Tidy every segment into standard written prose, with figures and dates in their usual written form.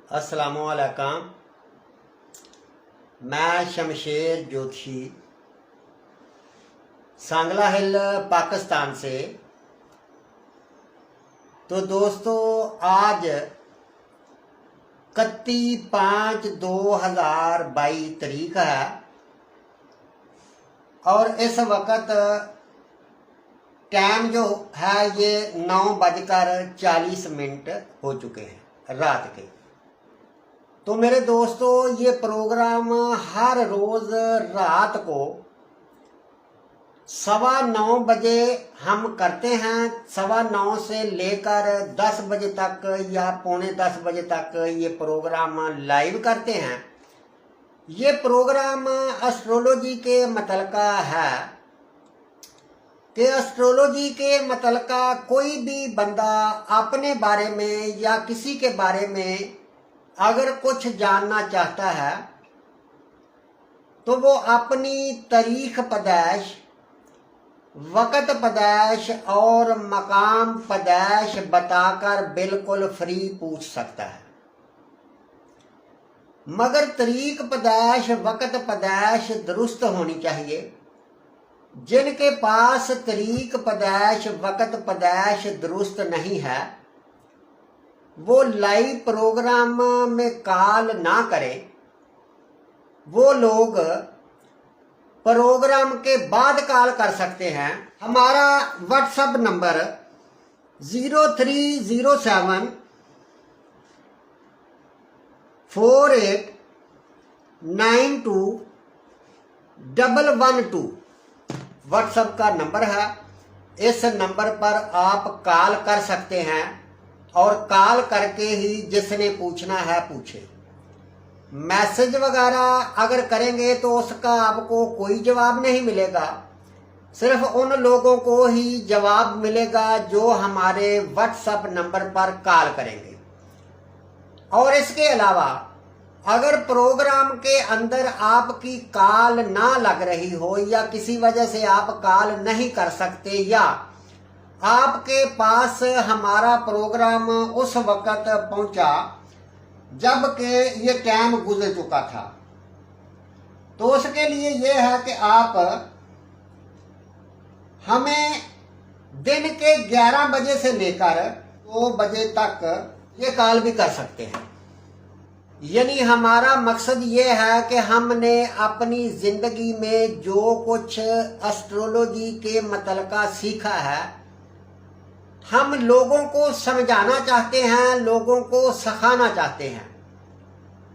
अस्सलामुअलैकुम। मैं शमशेर जोशी सांगला हिल पाकिस्तान से। तो दोस्तों आज 31/5/2022 तारीख है और इस वक्त टाइम जो है ये 9:40 हो चुके हैं रात के। तो मेरे दोस्तों ये प्रोग्राम हर रोज़ रात को 9:15 बजे हम करते हैं। 9:15 से लेकर 10 बजे तक या 9:45 बजे तक ये प्रोग्राम लाइव करते हैं। ये प्रोग्राम एस्ट्रोलॉजी के मुतल्लिका है कि एस्ट्रोलॉजी के मुतल्लिका कोई भी बंदा अपने बारे में या किसी के बारे में अगर कुछ जानना चाहता है तो वो अपनी तारीख पैदाइश, वक़्त पैदाइश और मकाम पैदाइश बताकर बिल्कुल फ्री पूछ सकता है। मगर तारीख पैदाइश, वक़्त पैदाइश दुरुस्त होनी चाहिए। जिनके पास तारीख पैदाइश, वक़्त पैदाइश दुरुस्त नहीं है वो लाइव प्रोग्राम में कॉल ना करें। वो लोग प्रोग्राम के बाद कॉल कर सकते हैं। हमारा व्हाट्सएप नंबर 0307 4892 112 व्हाट्सएप का नंबर है। इस नंबर पर आप कॉल कर सकते हैं और कॉल करके ही जिसने पूछना है पूछे। मैसेज वगैरह अगर करेंगे तो उसका आपको कोई जवाब नहीं मिलेगा। सिर्फ उन लोगों को ही जवाब मिलेगा जो हमारे व्हाट्सएप नंबर पर कॉल करेंगे। और इसके अलावा अगर प्रोग्राम के अंदर आपकी कॉल ना लग रही हो या किसी वजह से आप कॉल नहीं कर सकते या आपके पास हमारा प्रोग्राम उस वक्त पहुंचा जबकि ये टाइम गुजर चुका था, तो उसके लिए ये है कि आप हमें दिन के 11 बजे से लेकर 2 बजे तक ये कॉल भी कर सकते हैं। यानी हमारा मकसद ये है कि हमने अपनी जिंदगी में जो कुछ एस्ट्रोलॉजी के मुतल्लिका सीखा है हम लोगों को समझाना चाहते हैं, लोगों को सिखाना चाहते हैं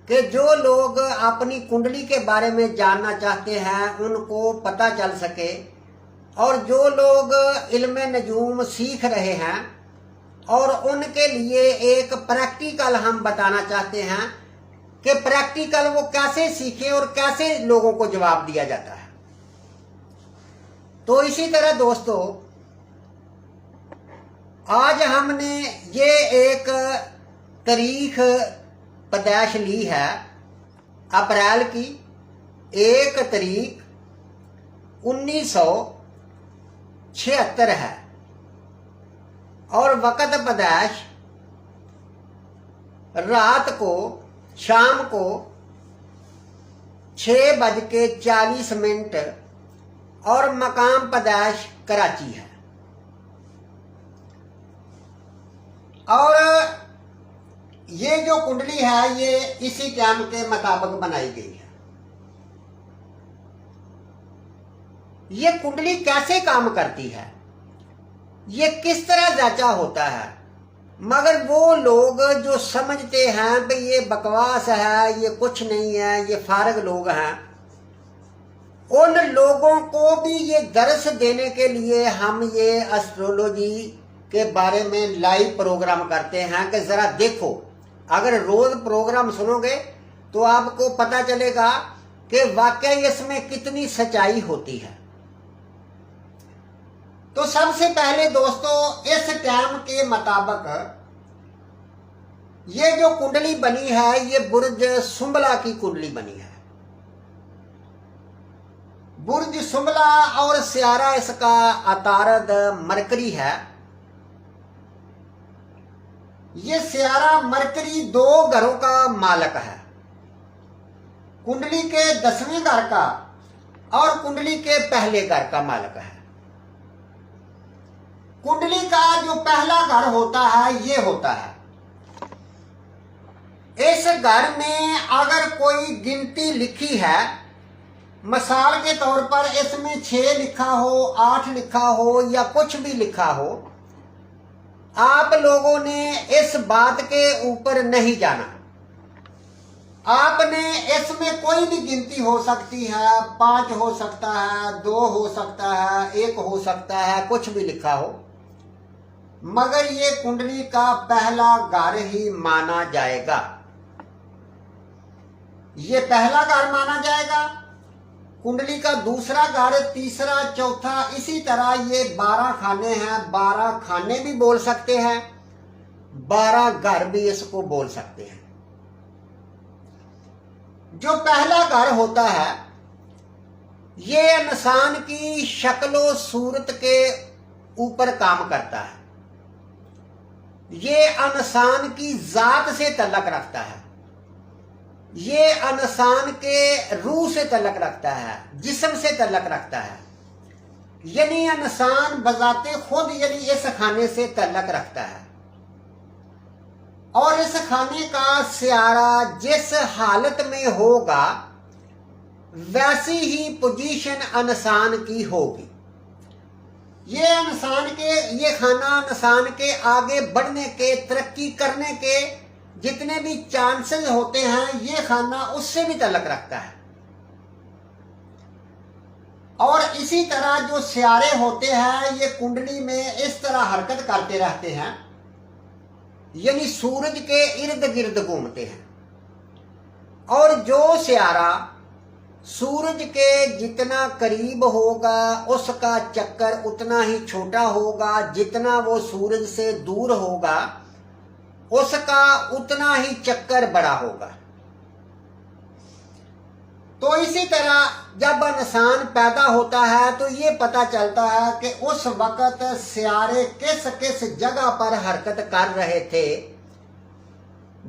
कि जो लोग अपनी कुंडली के बारे में जानना चाहते हैं उनको पता चल सके। और जो लोग इल्म नजूम सीख रहे हैं और उनके लिए एक प्रैक्टिकल हम बताना चाहते हैं कि प्रैक्टिकल वो कैसे सीखे और कैसे लोगों को जवाब दिया जाता है। तो इसी तरह दोस्तों आज हमने ये एक तारीख पैदाइश ली है अप्रैल की 1 तारीख 1976 है और वक़्त पैदाइश रात को शाम को 6:40 और मकाम पैदाइश कराची है। और ये जो कुंडली है ये इसी टाइम के मुताबिक बनाई गई है। ये कुंडली कैसे काम करती है, ये किस तरह जांचा होता है, मगर वो लोग जो समझते हैं कि ये बकवास है, ये कुछ नहीं है, ये फारग लोग हैं, उन लोगों को भी ये दर्स देने के लिए हम ये एस्ट्रोलॉजी के बारे में लाइव प्रोग्राम करते हैं कि ज़रा देखो। अगर रोज़ प्रोग्राम सुनोगे तो आपको पता चलेगा कि वाकई इसमें कितनी सच्चाई होती है। तो सबसे पहले दोस्तों इस टाइम के मुताबिक ये जो कुंडली बनी है ये बुर्ज सुंबला की कुंडली बनी है। बुर्ज सुंबला और सियारा इसका अतारद मरकरी है। ये सियारा मरकरी दो घरों का मालक है, कुंडली के 10वें घर का और कुंडली के पहले घर का मालक है। कुंडली का जो पहला घर होता है ये होता है, इस घर में अगर कोई गिनती लिखी है, मिसाल के तौर पर इसमें 6 लिखा हो, 8 लिखा हो या कुछ भी लिखा हो, आप लोगों ने इस बात के ऊपर नहीं जाना। आपने इसमें कोई भी गिनती हो सकती है, 5 हो सकता है, 2 हो सकता है, 1 हो सकता है, कुछ भी लिखा हो, मगर ये कुंडली का पहला घर ही माना जाएगा। ये पहला घर माना जाएगा। कुंडली का दूसरा घर, तीसरा, चौथा, इसी तरह ये 12 खाने हैं। 12 खाने भी बोल सकते हैं, 12 घर भी इसको बोल सकते हैं। जो पहला घर होता है ये इंसान की शक्लो सूरत के ऊपर काम करता है। ये इंसान की जात से तल्लक रखता है, ये इंसान के रूह से तल्लक रखता है, जिस्म से तल्लक रखता है। यानी इंसान बजाते खुद यानी इस खाने से तल्लक रखता है, और इस खाने का सियारा जिस हालत में होगा वैसी ही पोजीशन इंसान की होगी। ये इंसान के, ये खाना इंसान के आगे बढ़ने के, तरक्की करने के जितने भी चांसेस होते हैं, ये खाना उससे भी तल्लक रखता है। और इसी तरह जो सियारे होते हैं ये कुंडली में इस तरह हरकत करते रहते हैं, यानी सूरज के इर्द गिर्द घूमते हैं। और जो सियारा सूरज के जितना करीब होगा उसका चक्कर उतना ही छोटा होगा, जितना वो सूरज से दूर होगा उसका उतना ही चक्कर बड़ा होगा। तो इसी तरह जब इंसान पैदा होता है तो ये पता चलता है कि उस वक्त सियारे किस किस जगह पर हरकत कर रहे थे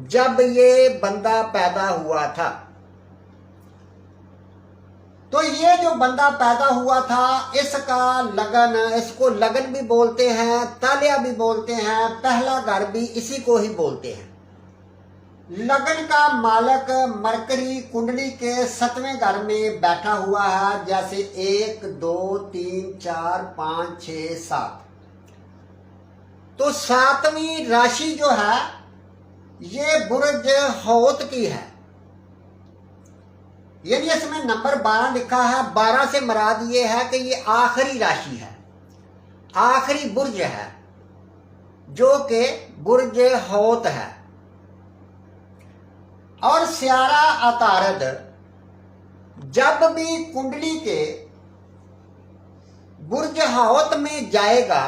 जब ये बंदा पैदा हुआ था। तो ये जो बंदा पैदा हुआ था इसका लगन, इसको लगन भी बोलते हैं, तालिया भी बोलते हैं, पहला घर भी इसी को ही बोलते हैं। लगन का मालक मरकरी कुंडली के 7वें घर में बैठा हुआ है, जैसे 1 2 3 4 5 6 7। तो 7वीं राशि जो है ये बुर्ज हौत की है, यानी इसमें नंबर 12 लिखा है। 12 से मराद ये है कि ये आखिरी राशि है, आखिरी बुर्ज है जो कि बुर्ज हौत है। और सियारा अतारद जब भी कुंडली के बुर्ज हौत में जाएगा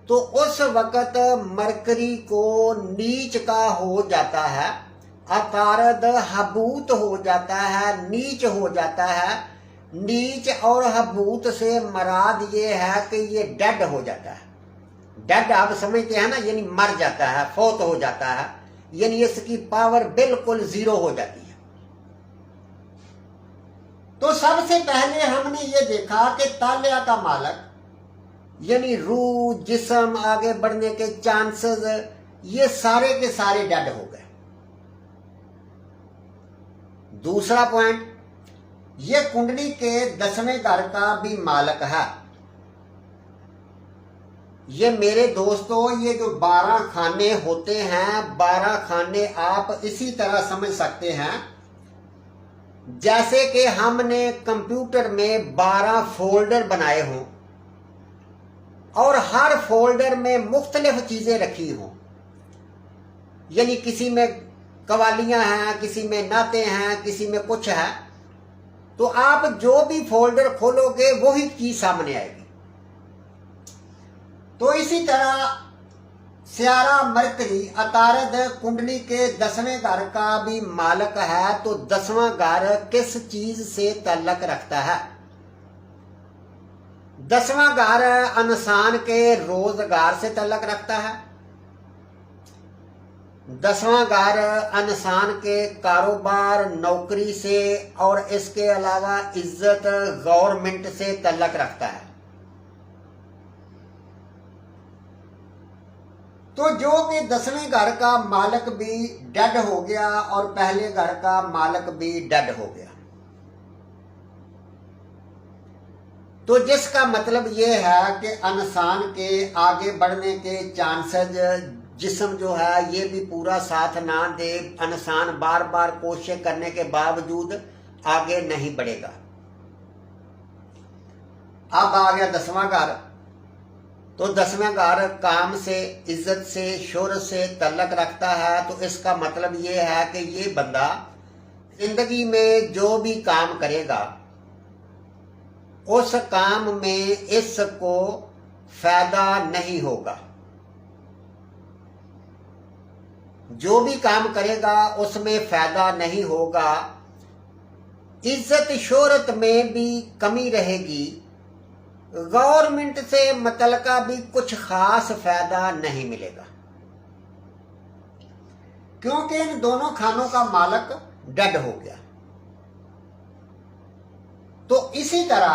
तो उस वक्त मरकरी को नीच का हो जाता है, अतारद हबूत हो जाता है, नीच हो जाता है। नीच और हबूत से मराद ये है कि ये डेड हो जाता है। डेड आप समझते हैं ना, यानी मर जाता है, फौत हो जाता है, यानी इसकी पावर बिल्कुल 0 हो जाती है। तो सबसे पहले हमने ये देखा कि तालिया का मालक यानी रूह, जिस्म, आगे बढ़ने के चांसेस, ये सारे के सारे डेड हो गए। दूसरा पॉइंट, ये कुंडली के 10वें घर का भी मालक है। ये मेरे दोस्तों, ये जो 12 खाने होते हैं, 12 खाने आप इसी तरह समझ सकते हैं जैसे कि हमने कंप्यूटर में 12 फोल्डर बनाए हों और हर फोल्डर में मुख्तलिफ चीजें रखी हों। यानी किसी में कवालियां हैं, किसी में नाते हैं, किसी में कुछ है। तो आप जो भी फोल्डर खोलोगे वही चीज सामने आएगी। तो इसी तरह सियारा मरकरी अतारद कुंडली के 10वें घर का भी मालक है। तो 10वां घर किस चीज से ताल्लुक रखता है? 10वां घर इंसान के रोजगार से ताल्लुक रखता है। 10वां घर इंसान के कारोबार नौकरी से और इसके अलावा इज्जत गवर्नमेंट से तल्लक रखता है। तो जो कि 10वें घर का मालिक भी डेड हो गया और पहले घर का मालिक भी डेड हो गया, तो जिसका मतलब ये है कि इंसान के आगे बढ़ने के चांसेस, जिस्म जो है ये भी पूरा साथ ना दे, इंसान बार बार कोशिश करने के बावजूद आगे नहीं बढ़ेगा। अब आ गया 10वां घर। तो 10वां घर काम से, इज्जत से, शोहरत से तल्लक रखता है। तो इसका मतलब ये है कि ये बंदा जिंदगी में जो भी काम करेगा उस काम में इसको फायदा नहीं होगा। जो भी काम करेगा उसमें फायदा नहीं होगा। इज्जत शोहरत में भी कमी रहेगी। गवर्नमेंट से मुतल्लिका भी कुछ खास फायदा नहीं मिलेगा, क्योंकि इन दोनों खानों का मालिक डेड हो गया। तो इसी तरह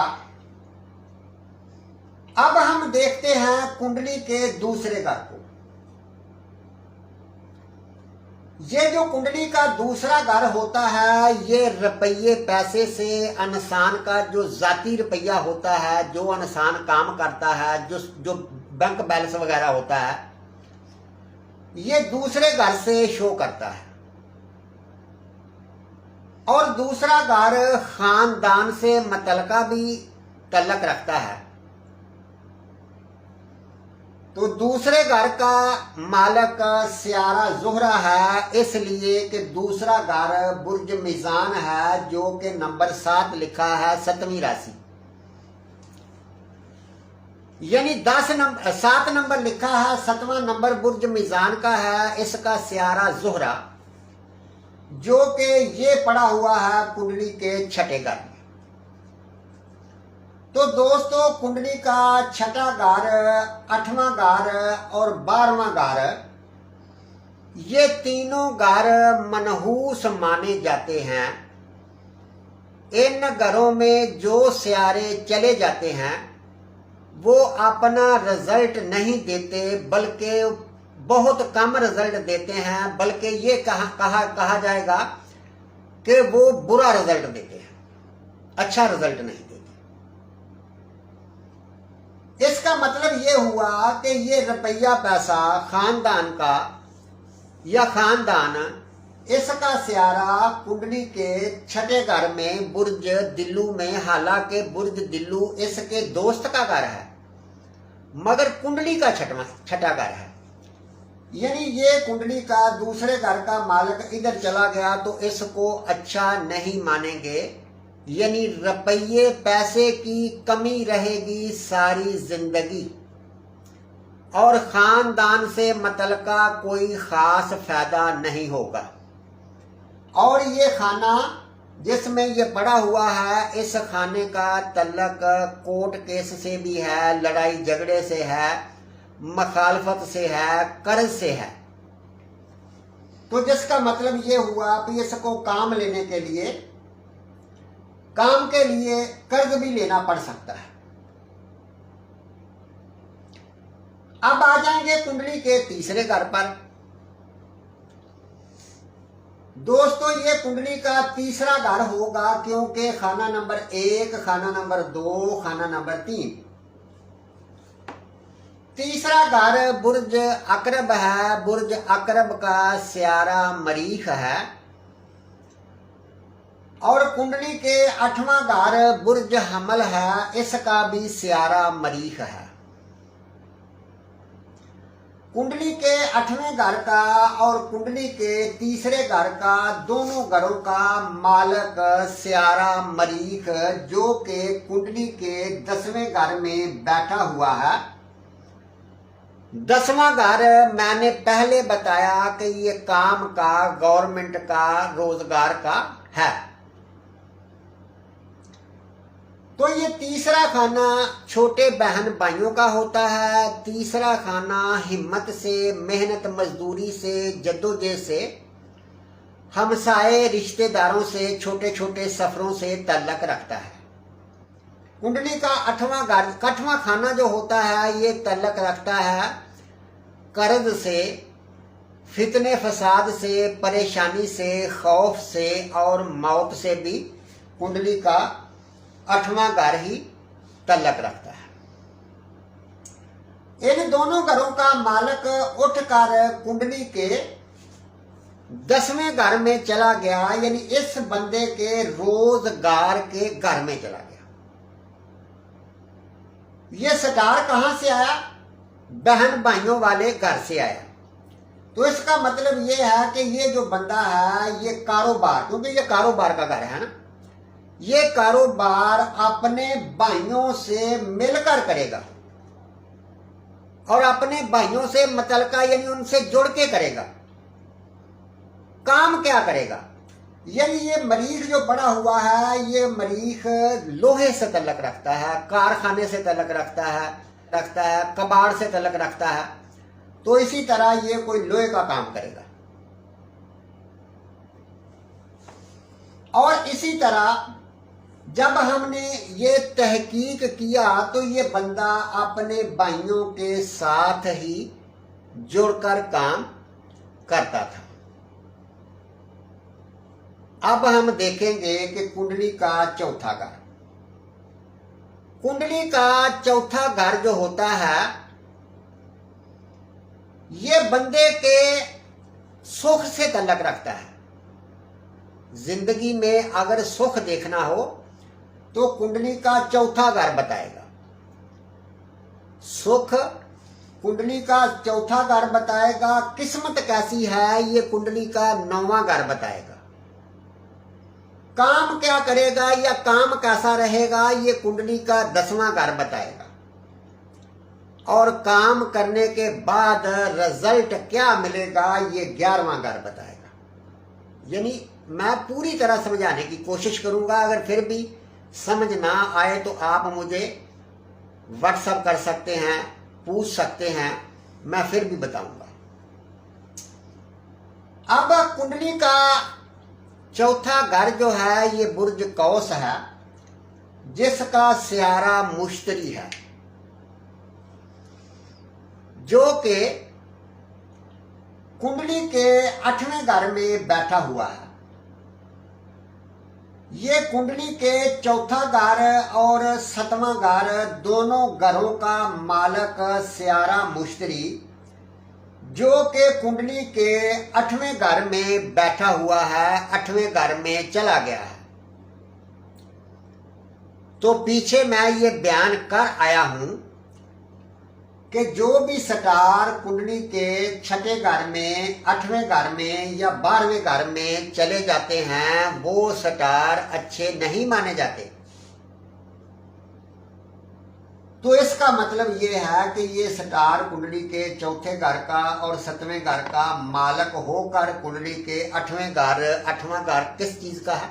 अब हम देखते हैं कुंडली के दूसरे घर को। ये जो कुंडली का दूसरा घर होता है, ये रुपये पैसे से इंसान का जो जाती रुपया होता है, जो इंसान काम करता है, जो बैंक बैलेंस वगैरह होता है, ये दूसरे घर से शो करता है। और दूसरा घर खानदान से मुतल्लिका भी तल्लक रखता है। तो दूसरे घर का मालिक सियारा ज़ुहरा है, इसलिए कि दूसरा घर बुर्ज मीज़ान है, जो कि नंबर 7 लिखा है, 7वीं राशि, यानी 7 नंबर लिखा है, 7वां नंबर बुर्ज मीज़ान का है। इसका सियारा ज़ुहरा, जो कि ये पड़ा हुआ है कुंडली के 6ठे घर में। तो दोस्तों, कुंडली का 6ठा घर, 8वां घर और 12वां घर, ये तीनों घर मनहूस माने जाते हैं। इन घरों में जो सियारे चले जाते हैं वो अपना रिजल्ट नहीं देते, बल्कि बहुत कम रिजल्ट देते हैं। बल्कि ये कहा जाएगा कि वो बुरा रिजल्ट देते हैं, अच्छा रिजल्ट नहीं देते। इसका मतलब ये हुआ कि ये रुपया पैसा खानदान का या खानदान, इसका सियारा कुंडली के 6ठे घर में बुर्ज दिल्लू में, हालांकि बुर्ज दिल्लू इसके दोस्त का घर है, मगर कुंडली का 6ठा घर है। यानी ये कुंडली का दूसरे घर का मालिक इधर चला गया तो इसको अच्छा नहीं मानेंगे। यानी रुपये पैसे की कमी रहेगी सारी जिंदगी, और खानदान से मुतल्लिका कोई खास फायदा नहीं होगा। और ये खाना जिसमें ये पड़ा हुआ है, इस खाने का तल्लक कोर्ट केस से भी है, लड़ाई झगड़े से है, मखालफत से है, कर्ज से है। तो जिसका मतलब ये हुआ कि इसको काम लेने के लिए, काम के लिए कर्ज भी लेना पड़ सकता है। अब आ जाएंगे कुंडली के तीसरे घर पर। दोस्तों, ये कुंडली का तीसरा घर होगा, क्योंकि खाना नंबर 1, खाना नंबर 2, खाना नंबर 3, तीसरा घर बुर्ज अकरब है। बुर्ज अकरब का सियारा मरीख है। और कुंडली के 8वां घर बुर्ज हमल है, इसका भी सियारा मरीख है। कुंडली के 8वें घर का और कुंडली के तीसरे घर का, दोनों घरों का मालिक सियारा मरीख, जो कि कुंडली के 10वें घर में बैठा हुआ है। 10वां घर मैंने पहले बताया कि ये काम का, गवर्नमेंट का, रोजगार का है। तो ये तीसरा खाना छोटे बहन भाइयों का होता है। तीसरा खाना हिम्मत से, मेहनत मजदूरी से, जद्दोजहद से, हमसाए रिश्तेदारों से, छोटे छोटे सफरों से ताल्लुक रखता है। कुंडली का आठवां खाना जो होता है ये ताल्लुक रखता है कर्ज से, फितने फसाद से, परेशानी से, खौफ से और मौत से भी कुंडली का आठवां घर ही ताल्लुक रखता है। इन दोनों घरों का मालिक उठकर कुंडली के 10वें घर में चला गया, यानी इस बंदे के रोजगार के घर में चला गया। ये स्टार कहां से आया? बहन भाइयों वाले घर से आया। तो इसका मतलब ये है कि ये जो बंदा है ये कारोबार, क्योंकि ये कारोबार का घर है ना, ये कारोबार अपने भाइयों से मिलकर करेगा और अपने भाइयों से मुतल्लिका यानी उनसे जुड़ के करेगा। काम क्या करेगा? यानी ये मरीख जो बना हुआ है, ये मरीख लोहे से ताल्लुक रखता है, कारखाने से ताल्लुक रखता है, कबाड़ से ताल्लुक रखता है। तो इसी तरह ये कोई लोहे का काम करेगा। और इसी तरह जब हमने ये तहकीक किया तो ये बंदा अपने भाइयों के साथ ही जुड़कर काम करता था। अब हम देखेंगे कि कुंडली का चौथा घर। कुंडली का चौथा घर जो होता है ये बंदे के सुख से ताल्लुक रखता है। जिंदगी में अगर सुख देखना हो तो कुंडली का चौथा घर बताएगा। सुख कुंडली का चौथा घर बताएगा। किस्मत कैसी है ये कुंडली का 9वां घर बताएगा। काम क्या करेगा या काम कैसा रहेगा ये कुंडली का 10वां घर बताएगा। और काम करने के बाद रिजल्ट क्या मिलेगा ये 11वां घर बताएगा। यानी मैं पूरी तरह समझाने की कोशिश करूंगा। अगर फिर भी समझ ना आए तो आप मुझे व्हाट्सएप कर सकते हैं, पूछ सकते हैं, मैं फिर भी बताऊंगा। अब कुंडली का चौथा घर जो है ये बुर्ज कौस है, जिसका सियारा मुश्तरी है, जो कि कुंडली के 8वें घर में बैठा हुआ है। ये कुंडली के चौथा घर और 7वां घर दोनों घरों का मालिक सियारा मुश्तरी, जो कि कुंडली के 8वें घर में बैठा हुआ है, 8वें घर में चला गया है। तो पीछे मैं ये बयान कर आया हूं कि जो भी स्टार कुंडली के 6ठे घर में, 8वें घर में या 12वें घर में चले जाते हैं वो स्टार अच्छे नहीं माने जाते। तो इसका मतलब ये है कि ये स्टार कुंडली के चौथे घर का और 7वें घर का मालिक होकर कुंडली के 8वें घर, 8वां घर किस चीज का है?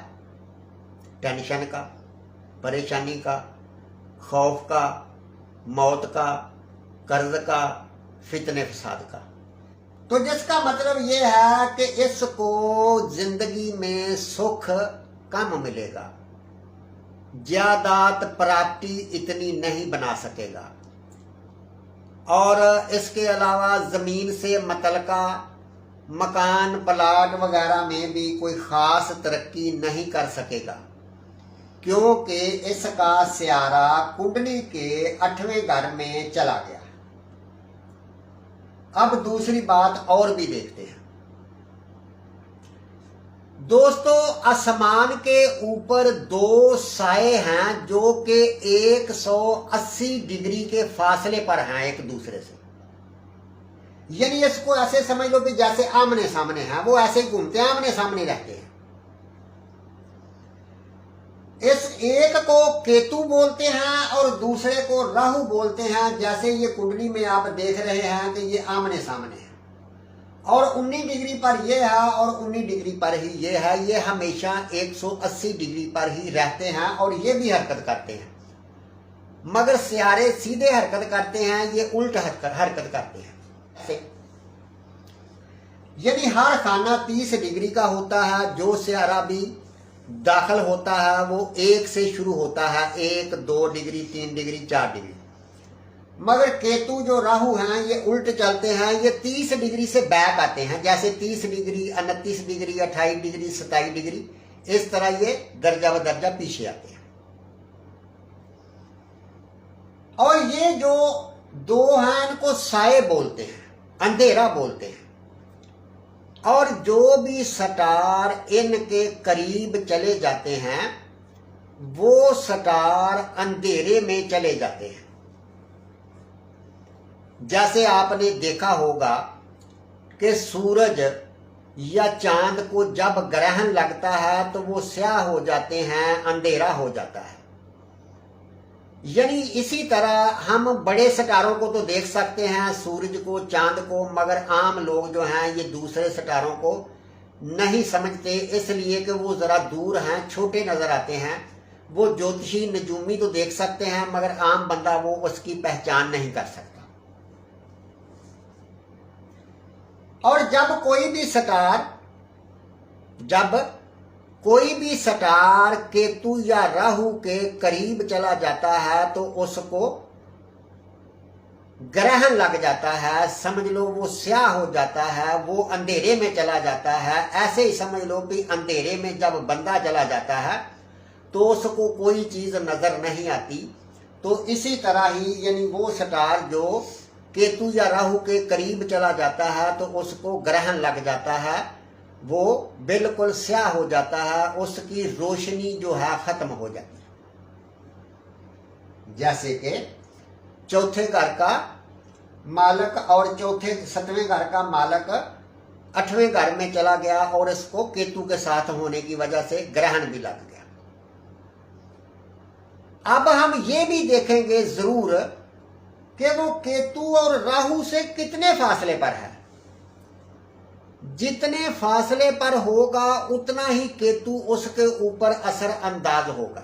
टेंशन का, परेशानी का, खौफ का, मौत का, कर्ज का, फितने फसाद का। तो जिसका मतलब ये है कि इसको जिंदगी में सुख कम मिलेगा, जायदाद प्रॉपर्टी इतनी नहीं बना सकेगा, और इसके अलावा जमीन से मुतल्लिका मकान प्लाट वगैरह में भी कोई खास तरक्की नहीं कर सकेगा, क्योंकि इसका सियारा कुंडली के 8वें घर में चला गया। अब दूसरी बात और भी देखते हैं दोस्तों। आसमान के ऊपर दो साए हैं जो कि 180 डिग्री के फासले पर हैं एक दूसरे से। यानी इसको ऐसे समझ लो कि जैसे आमने सामने हैं, वो ऐसे ही घूमते हैं, आमने सामने रहते हैं। इस एक को केतु बोलते हैं और दूसरे को राहु बोलते हैं। जैसे ये कुंडली में आप देख रहे हैं कि ये आमने सामने है, और 19 डिग्री पर ये है और 19 डिग्री पर ही ये है। ये हमेशा 180 डिग्री पर ही रहते हैं और ये भी हरकत करते हैं। मगर सियारे सीधे हरकत करते हैं, ये उल्ट हरकत करते हैं। यदि हर खाना 30 डिग्री का होता है, जो सियारा भी दाखिल होता है वो 1 से शुरू होता है, 1, 2 डिग्री, 3 डिग्री, 4 डिग्री। मगर केतु जो राहु हैं ये उल्ट चलते हैं, ये 30 डिग्री से बैक आते हैं, जैसे 30 डिग्री, 29 डिग्री, 28 डिग्री, 27 डिग्री, इस तरह ये दर्जा ब दर्जा पीछे आते हैं। और ये जो दो हैं इनको साए बोलते हैं, अंधेरा बोलते हैं। और जो भी स्टार इनके करीब चले जाते हैं वो स्टार अंधेरे में चले जाते हैं। जैसे आपने देखा होगा कि सूरज या चांद को जब ग्रहण लगता है तो वो स्याह हो जाते हैं, अंधेरा हो जाता है। यानी इसी तरह हम बड़े सितारों को तो देख सकते हैं, सूरज को, चांद को, मगर आम लोग जो हैं ये दूसरे सितारों को नहीं समझते, इसलिए कि वो जरा दूर हैं, छोटे नजर आते हैं। वो ज्योतिषी नजूमी तो देख सकते हैं मगर आम बंदा वो उसकी पहचान नहीं कर सकता। और जब कोई भी स्टार केतु या राहु के करीब चला जाता है तो उसको ग्रहण लग जाता है, समझ लो वो स्याह हो जाता है, वो अंधेरे में चला जाता है। ऐसे ही समझ लो कि अंधेरे में जब बंदा चला जाता है तो उसको कोई चीज नजर नहीं आती। तो इसी तरह ही यानी वो स्टार जो केतु या राहु के करीब चला जाता है तो उसको ग्रहण लग जाता है, वो बिल्कुल स्याह हो जाता है, उसकी रोशनी जो है खत्म हो जाती है। जैसे कि चौथे घर का मालक और चौथे 7वें घर का मालक 8वें घर में चला गया और इसको केतु के साथ होने की वजह से ग्रहण भी लग गया। अब हम ये भी देखेंगे जरूर कि वो केतु और राहु से कितने फासले पर है। जितने फासले पर होगा उतना ही केतु उसके ऊपर असर अंदाज होगा।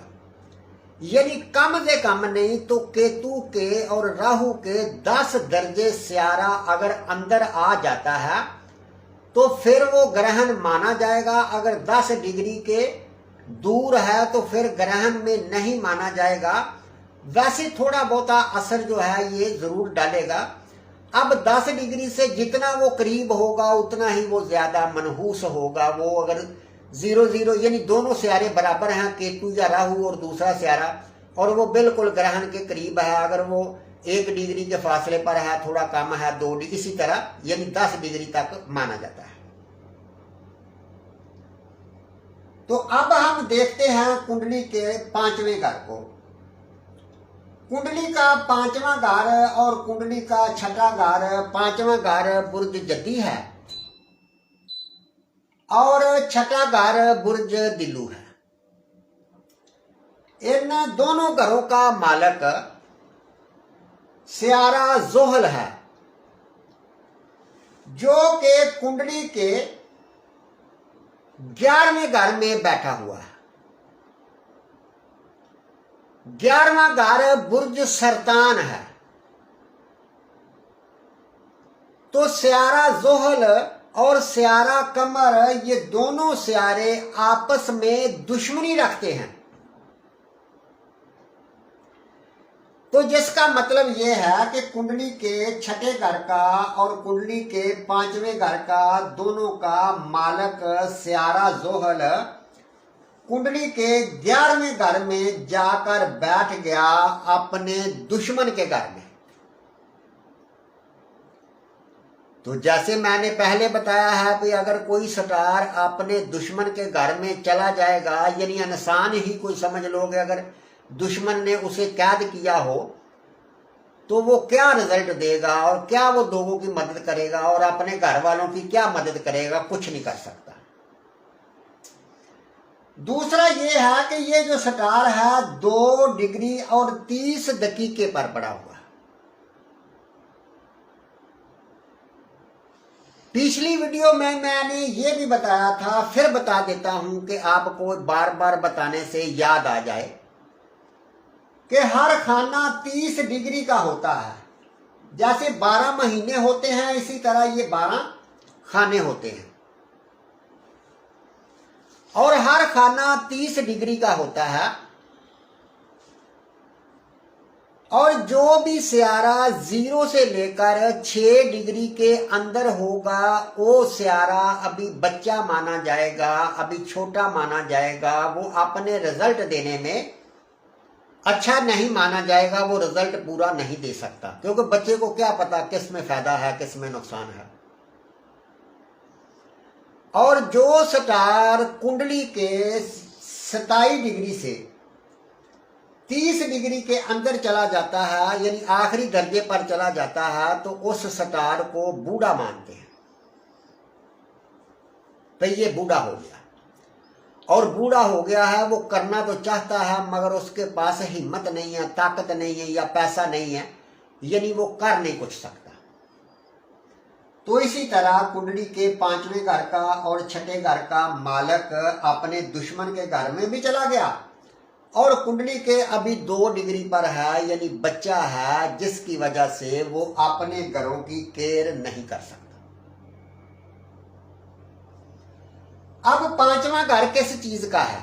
यानी कम से कम नहीं तो केतु के और राहु के 10 दर्जे स्यारा अगर अंदर आ जाता है तो फिर वो ग्रहण माना जाएगा। अगर 10 डिग्री के दूर है तो फिर ग्रहण में नहीं माना जाएगा। वैसे थोड़ा बहुता असर जो है ये जरूर डालेगा। अब 10 डिग्री से जितना वो करीब होगा उतना ही वो ज्यादा मनहूस होगा। वो अगर 0-0 यानी दोनों सियारे बराबर हैं, केतु या राहु और दूसरा सियारा, और वो बिल्कुल ग्रहण के करीब है, अगर वो 1 डिग्री के फासले पर है, थोड़ा कम है 2 डिग्री, इसी तरह यानी 10 डिग्री तक माना जाता है। तो अब हम देखते हैं कुंडली के 5वें घर को। कुंडली का 5वां घर और कुंडली का 6ठा घर, 5वां घर बुर्ज जद्दी है और 6ठा घर बुर्ज दिल्लू है। इन दोनों घरों का मालक सियारा जोहल है, जो कि कुंडली के 11वें घर में बैठा हुआ है। 11वां घर बुर्ज सरतान है। तो सियारा जोहल और सियारा कमर ये दोनों सियारे आपस में दुश्मनी रखते हैं। तो जिसका मतलब यह है कि कुंडली के 6ठे घर का और कुंडली के 5वें घर का दोनों का मालक सियारा जोहल कुंडली के 11वें घर में जाकर बैठ गया अपने दुश्मन के घर में। तो जैसे मैंने पहले बताया है कि अगर कोई स्टार अपने दुश्मन के घर में चला जाएगा, यानी इंसान ही कोई समझ लोगे, अगर दुश्मन ने उसे कैद किया हो तो वो क्या रिजल्ट देगा और क्या वो लोगों की मदद करेगा और अपने घर वालों की क्या मदद करेगा, कुछ नहीं कर सकता। दूसरा ये है कि ये जो स्टार है 2 डिग्री और 30 दकीके पर पड़ा हुआ है। पिछली वीडियो में मैंने ये भी बताया था, फिर बता देता हूं कि आपको बार बार बताने से याद आ जाए कि हर खाना 30 डिग्री का होता है। जैसे 12 महीने होते हैं, इसी तरह ये 12 खाने होते हैं और हर खाना 30 डिग्री का होता है। और जो भी स्यारा 0 से लेकर 6 डिग्री के अंदर होगा वो स्यारा अभी बच्चा माना जाएगा, अभी छोटा माना जाएगा, वो अपने रिजल्ट देने में अच्छा नहीं माना जाएगा, वो रिजल्ट पूरा नहीं दे सकता, क्योंकि बच्चे को क्या पता किस में फायदा है किस में नुकसान है। और जो स्टार कुंडली के 27 डिग्री से 30 डिग्री के अंदर चला जाता है, यानी आखिरी दर्जे पर चला जाता है, तो उस स्टार को बूढ़ा मानते हैं। तो ये बूढ़ा हो गया, और बूढ़ा हो गया है, वो करना तो चाहता है मगर उसके पास हिम्मत नहीं है, ताकत नहीं है या पैसा नहीं है, यानी वो कर नहीं कुछ सकता। तो इसी तरह कुंडली के 5वें घर का और 6ठे घर का मालक अपने दुश्मन के घर में भी चला गया और कुंडली के अभी 2 डिग्री पर है, यानी बच्चा है, जिसकी वजह से वो अपने घरों की केयर नहीं कर सकता। अब 5वां घर किस चीज का है?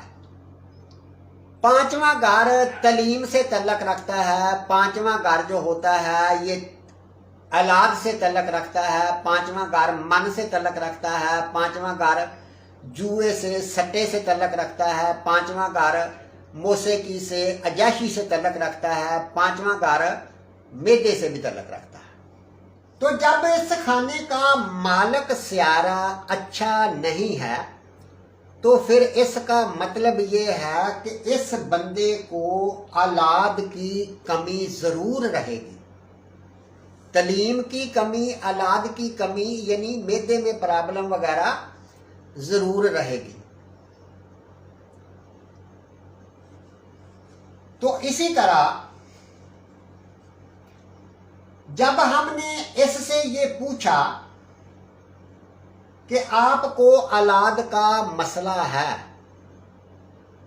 5वां घर तालीम से तल्लक रखता है। 5वां घर जो होता है ये औलाद से तल्लक रखता है। 5वां घर मन से तल्लक रखता है। 5वां घर जुए से सट्टे से तल्लक रखता है। 5वां घर मौसीकी से अजाशी से तल्लक रखता है। 5वां घर मैदे से भी तल्लक रखता है। तो जब इस खाने का मालक स्यारा अच्छा नहीं है तो फिर इसका मतलब ये है कि इस बंदे को औलाद की कमी जरूर रहेगी, तालीम की कमी, औलाद की कमी, यानी मैदे में प्रॉब्लम वगैरह जरूर रहेगी। तो इसी तरह जब हमने इससे ये पूछा कि आपको औलाद का मसला है,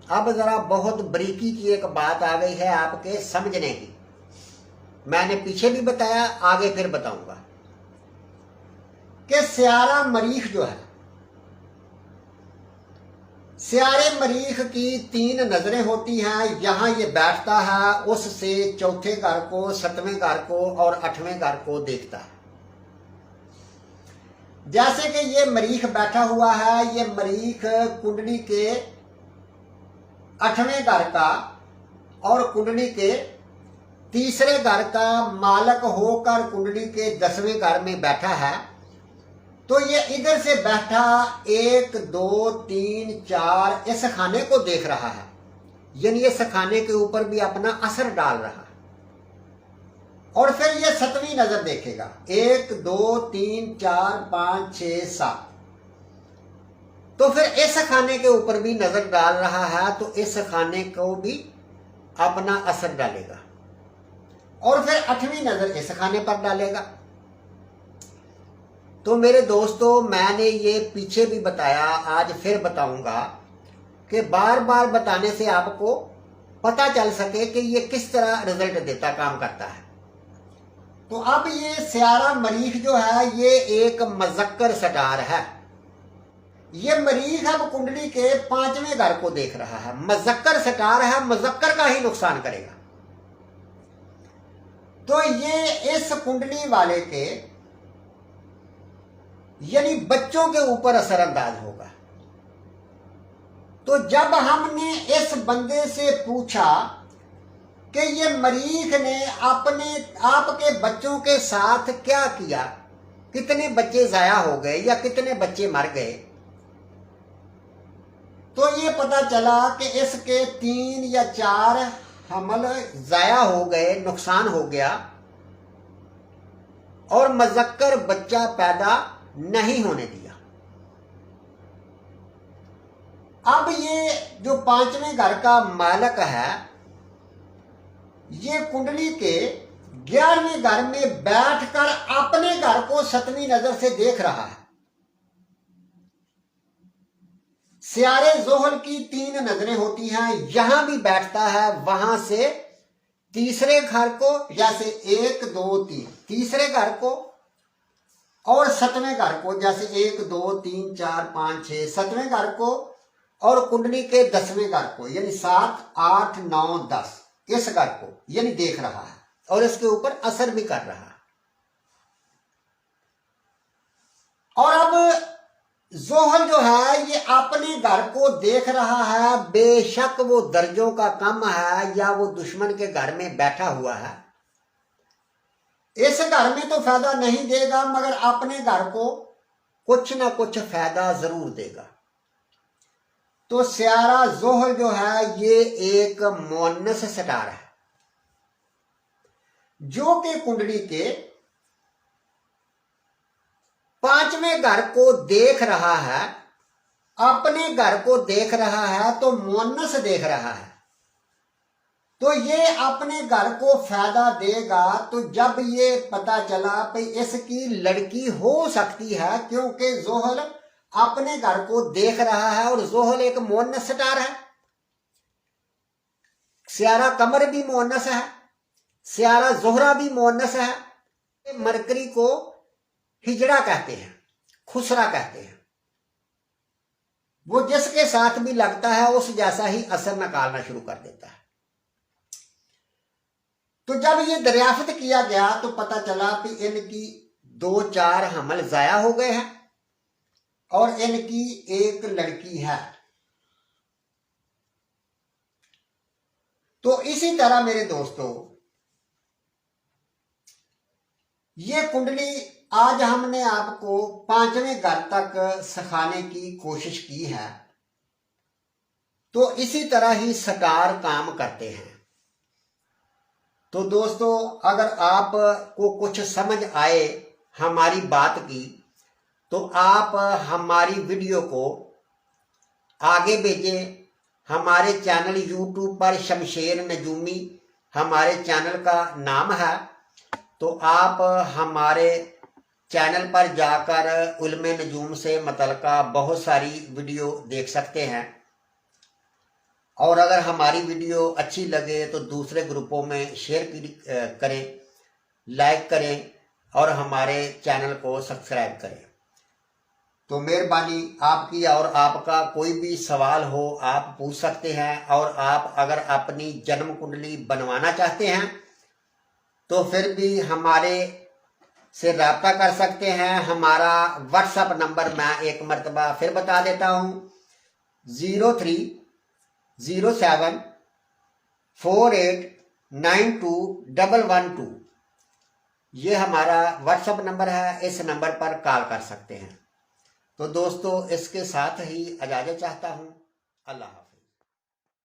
अब जरा बहुत बरीकी की एक बात आ गई है आपके समझने की। मैंने पीछे भी बताया, आगे फिर बताऊंगा कि स्यारा मरीख जो है, स्यारे मरीख की 3 नजरें होती हैं। यहां ये बैठता है, उससे 4थे घर को, 7वें घर को और 8वें घर को देखता है। जैसे कि ये मरीख बैठा हुआ है, ये मरीख कुंडली के 8वें घर का और कुंडली के 3रे घर का मालक होकर कुंडली के 10वें घर में बैठा है। तो ये इधर से बैठा 1 2 3 4 इस खाने को देख रहा है, यानी इस खाने के ऊपर भी अपना असर डाल रहा है। और फिर ये 7वीं नजर देखेगा, 1 2 3 4 5 6 7। तो फिर इस खाने के ऊपर भी नजर डाल रहा है, तो इस खाने को भी अपना असर डालेगा। और फिर 8वीं नजर इस खाने पर डालेगा। तो मेरे दोस्तों, मैंने ये पीछे भी बताया, आज फिर बताऊंगा कि बार बार बताने से आपको पता चल सके कि ये किस तरह रिजल्ट देता, काम करता है। तो अब ये स्यारा मरीख जो है ये एक मजक्कर स्टार है। ये मरीख अब कुंडली के 5वें घर को देख रहा है, मजक्कर स्टार है, मजक्कर का ही नुकसान करेगा। तो ये इस कुंडली वाले के यानी बच्चों के ऊपर असरअंदाज होगा। तो जब हमने इस बंदे से पूछा कि ये मरीख ने अपने आपके बच्चों के साथ क्या किया, कितने बच्चे जाया हो गए या कितने बच्चे मर गए, तो ये पता चला कि इसके 3 या 4 हमल जाया हो गए, नुकसान हो गया और मजक्कर बच्चा पैदा नहीं होने दिया। अब ये जो 5वें घर का मालक है, ये कुंडली के 11वें घर में बैठकर अपने घर को 7वीं नजर से देख रहा है। स्यारे जोहल की 3 नजरें होती हैं, यहां भी बैठता है, वहां से तीसरे घर को, जैसे 1 2 3 तीसरे घर को, और 7वें घर को, जैसे 1 2 3 4 5 6 7वें घर को, और कुंडली के 10वें घर को, यानी 7 8 9 10 इस घर को यानी देख रहा है और इसके ऊपर असर भी कर रहा है। और अब जोहल जो है ये अपने घर को देख रहा है, बेशक वो दर्जों का कम है या वो दुश्मन के घर में बैठा हुआ है, इस घर में तो फायदा नहीं देगा मगर अपने घर को कुछ ना कुछ फायदा जरूर देगा। तो स्यारा जोहल जो है ये एक मुअन्नस स्टार है जो कि कुंडली के 5वें घर को देख रहा है, अपने घर को देख रहा है तो मुअन्नस देख रहा है, तो ये अपने घर को फायदा देगा। तो जब ये पता चला कि इसकी लड़की हो सकती है, क्योंकि जोहल अपने घर को देख रहा है और जोहल एक मुअन्नस स्टार है, स्यारा कमर भी मुअन्नस है, स्यारा जोहरा भी मुअन्नस है। मरकरी को हिजड़ा कहते हैं, खुसरा कहते हैं, वो जिसके साथ भी लगता है उस जैसा ही असर निकालना शुरू कर देता है। तो जब ये दरियाफ्त किया गया तो पता चला कि इनकी 2-4 हमल जाया हो गए हैं और इनकी एक लड़की है। तो इसी तरह मेरे दोस्तों ये कुंडली आज हमने आपको 5वें घर तक सिखाने की कोशिश की है। तो इसी तरह ही स्टार काम करते हैं। तो दोस्तों अगर आपको कुछ समझ आए हमारी बात की तो आप हमारी वीडियो को आगे भेजें। हमारे चैनल YouTube पर शमशेर नजूमी हमारे चैनल का नाम है, तो आप हमारे चैनल पर जाकर उल्मे नजूम से मुतल्लिका बहुत सारी वीडियो देख सकते हैं। और अगर हमारी वीडियो अच्छी लगे तो दूसरे ग्रुपों में शेयर करें, लाइक करें और हमारे चैनल को सब्सक्राइब करें। तो मेहरबानी आपकी। और आपका कोई भी सवाल हो आप पूछ सकते हैं। और आप अगर अपनी जन्म कुंडली बनवाना चाहते हैं तो फिर भी हमारे से रब्ता कर सकते हैं। हमारा व्हाट्सएप नंबर मैं एक मरतबा फिर बता देता हूँ, 0307489212। ये हमारा व्हाट्सएप नंबर है, इस नंबर पर कॉल कर सकते हैं। तो दोस्तों इसके साथ ही इजाज़त चाहता हूँ। अल्लाह हाफ़िज़।